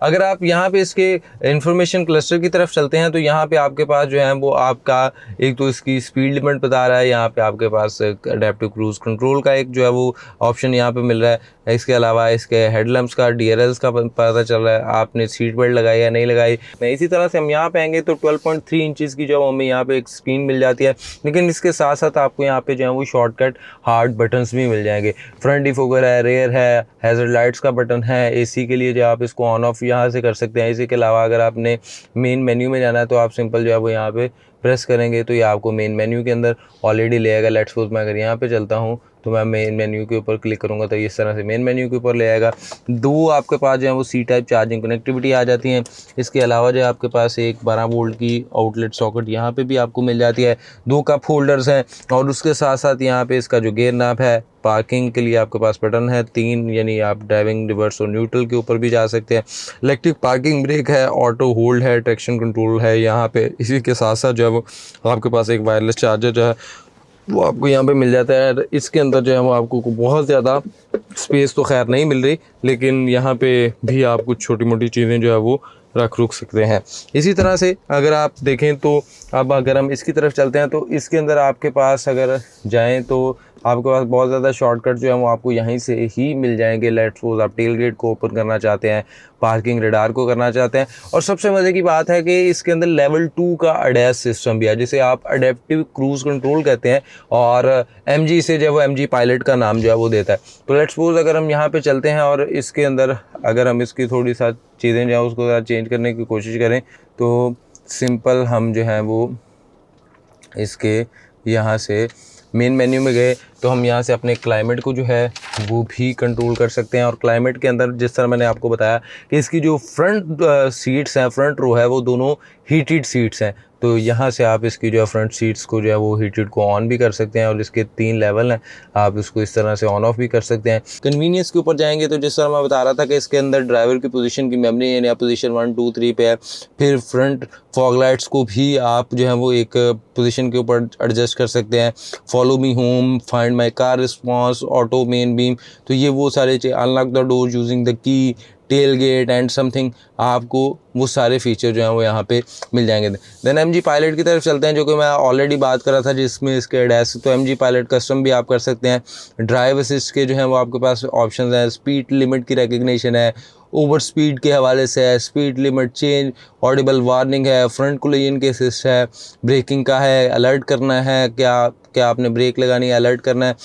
अगर आप यहाँ पे इसके इंफॉर्मेशन क्लस्टर की तरफ चलते हैं तो यहाँ पे आपके पास जो है वो आपका एक तो इसकी स्पीड लिमिट बता रहा है, यहाँ पे आपके पास अडेप्टिव क्रूज कंट्रोल का एक जो है वो ऑप्शन यहाँ पे मिल रहा है। इसके अलावा इसके हेडलैम्प्स का, DRLs का पता चल रहा है, आपने सीट बेल्ट लगाई या नहीं लगाई। इसी तरह से हम यहाँ पे आएंगे तो 12.3 इंचज़ की जो हमें यहाँ पे एक स्क्रीन मिल जाती है, लेकिन इसके साथ साथ आपको यहाँ पे जो है वो शॉर्टकट हार्ड बटन्स भी मिल जाएंगे। फ्रंट डिफोगर है, रेयर है, हैज़र्ड लाइट्स का बटन है, AC के लिए जो आप इसको ऑन ऑफ यहाँ से कर सकते हैं। इसी के अलावा अगर आपने मेन मेन्यू में जाना है तो आप सिंपल जो है वो यहाँ पे प्रेस करेंगे तो ये आपको मेन मेन्यू के अंदर ऑलरेडी ले आएगा। लेट्स सपोज मैं अगर यहाँ पे चलता हूँ तो मैं मेन मेन्यू के ऊपर क्लिक करूँगा तो इस तरह से मेन मेन्यू के ऊपर ले आएगा। दो आपके पास जो है वो C टाइप चार्जिंग कनेक्टिविटी आ जाती है। इसके अलावा जो है आपके पास एक 12 वोल्ट की आउटलेट सॉकेट यहाँ पे भी आपको मिल जाती है। 2 कप होल्डर्स हैं और उसके साथ साथ यहाँ पे इसका जो गियर नॉब है, पार्किंग के लिए आपके पास बटन है 3, यानी आप ड्राइविंग, रिवर्स और न्यूट्रल के ऊपर भी जा सकते हैं। इलेक्ट्रिक पार्किंग ब्रेक है, ऑटो होल्ड है, ट्रैक्शन कंट्रोल है यहाँ पे। इसी के साथ साथ जो है वो आपके पास एक वायरलेस चार्जर जो है वो आपको यहाँ पे मिल जाता है। इसके अंदर जो है वो आपको बहुत ज़्यादा स्पेस तो खैर नहीं मिल रही, लेकिन यहाँ पे भी आप कुछ छोटी मोटी चीज़ें जो है वो रुक सकते हैं। इसी तरह से अगर आप देखें तो अब अगर हम इसकी तरफ चलते हैं तो इसके अंदर आपके पास अगर जाएं तो आपके पास बहुत ज़्यादा शॉर्टकट जो है वो आपको यहीं से ही मिल जाएंगे। लेट्स सपोज आप टेल गेट को ओपन करना चाहते हैं, पार्किंग रडार को करना चाहते हैं, और सबसे मज़े की बात है कि इसके अंदर लेवल 2 का ADAS सिस्टम भी है, जिसे आप अडेप्टिव क्रूज़ कंट्रोल कहते हैं, और MG से जो है वो MG पायलट का नाम जो है वो देता है। तो लेट्स सपोज अगर हम यहाँ पे चलते हैं और इसके अंदर अगर हम इसकी थोड़ी सा चीज़ें जो है उसको ज़रा चेंज करने की कोशिश करें तो सिंपल हम जो है वो इसके यहाँ से मेन मेन्यू में गए तो हम यहाँ से अपने क्लाइमेट को जो है वो भी कंट्रोल कर सकते हैं। और क्लाइमेट के अंदर जिस तरह मैंने आपको बताया कि इसकी जो फ्रंट सीट्स हैं, फ्रंट रो है, वो दोनों हीटेड सीट्स हैं, तो यहाँ से आप इसकी जो है फ्रंट सीट्स को जो है वो हीटेड को ऑन भी कर सकते हैं, और इसके 3 लेवल हैं, आप इसको इस तरह से ऑन ऑफ भी कर सकते हैं। कन्वीनियंस के ऊपर जाएंगे तो जिस तरह मैं बता रहा था कि इसके अंदर ड्राइवर की पोजीशन की मेमोरी यानी पोजीशन 1 2 3 पे है। फिर फ्रंट फॉग लाइट्स को भी आप जो है वो एक पोजीशन के ऊपर एडजस्ट कर सकते हैं। Follow me home, find my car response, auto main beam, तो ये वो सारे unlock the door using the key, tailgate and something, आपको वो सारे फीचर जो हैं वो यहाँ पे मिल जाएंगे। देन MG पायलट की तरफ चलते हैं, जो कि मैं ऑलरेडी बात कर रहा था जिसमें इसके ADAS, तो MG पायलट कस्टम भी आप कर सकते हैं। ड्राइव असिस्ट के जो हैं वो आपके पास ऑप्शंस हैं, स्पीड लिमिट की रिकग्निशन है, ओवर स्पीड के हवाले से है, speed limit change, Audible warning है, फ्रंट कोलिजन के असिस्ट है, ब्रेकिंग का है, अलर्ट करना है क्या आपने ब्रेक लगानी है, अलर्ट करना है।